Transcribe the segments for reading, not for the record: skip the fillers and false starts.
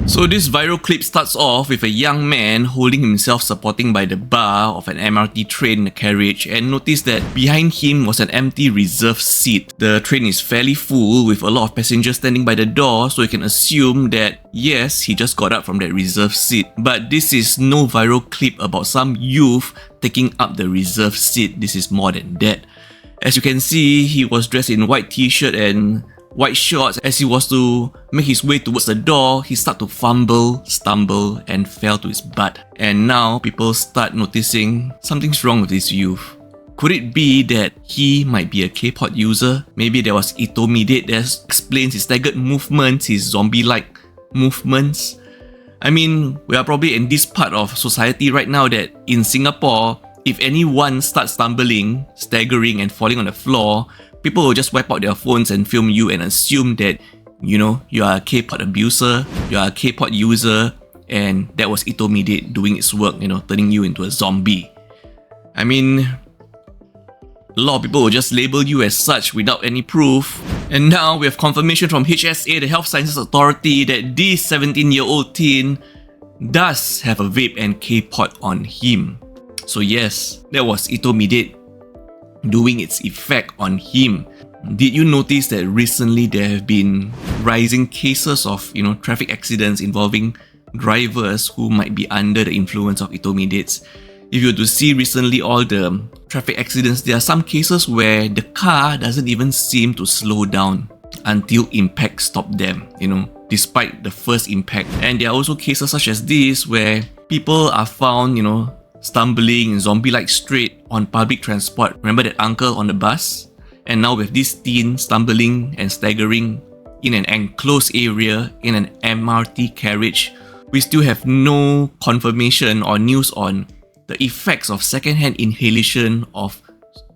So this viral clip starts off with a young man holding himself supporting by the bar of an MRT train carriage, and notice that behind him was an empty reserved seat. The train is fairly full with a lot of passengers standing by the door, so you can assume that yes, he just got up from that reserved seat. But this is no viral clip about some youth taking up the reserved seat. This is more than that. As you can see, he was dressed in white t-shirt and white shorts. As he was to make his way towards the door, he started to fumble, stumble, and fell to his butt. And now people start noticing something's wrong with this youth. Could it be that he might be a K-pop user? Maybe there was intermediate that explains his staggered movements, his zombie-like movements. I mean, we are probably in this part of society right now that in Singapore, if anyone starts stumbling, staggering, and falling on the floor, people will just wipe out their phones and film you and assume that, you know, you are a K-pop abuser, you are a K-pop user, and that was intermediate doing its work, you know, turning you into a zombie. I mean, a lot of people will just label you as such without any proof. And now we have confirmation from HSA, the Health Sciences Authority, that this 17-year-old teen does have a vape and K-pop on him. So yes, that was intermediate doing its effect on him. Did you notice that recently there have been rising cases of, you know, traffic accidents involving drivers who might be under the influence of intermediates? If you were to see recently all the traffic accidents, there are some cases where the car doesn't even seem to slow down until impact stopped them, you know, despite the first impact. And there are also cases such as this where people are found, you know, stumbling in zombie-like state on public transport. Remember that uncle on the bus? And now with this teen stumbling and staggering in an enclosed area in an MRT carriage, we still have no confirmation or news on the effects of secondhand inhalation of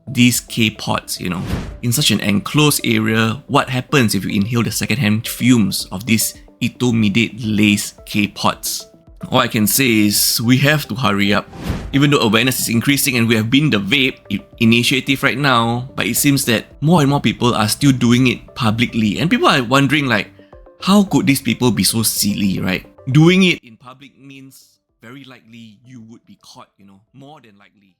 these K-pods, you know. In such an enclosed area, what happens if you inhale the secondhand fumes of these intermediate-laced K-pods? All I can say is we have to hurry up. Even though awareness is increasing and we have been the Vape initiative right now, but it seems that more and more people are still doing it publicly. And people are wondering, like, how could these people be so silly, right? Doing it in public means very likely you would be caught, you know, more than likely.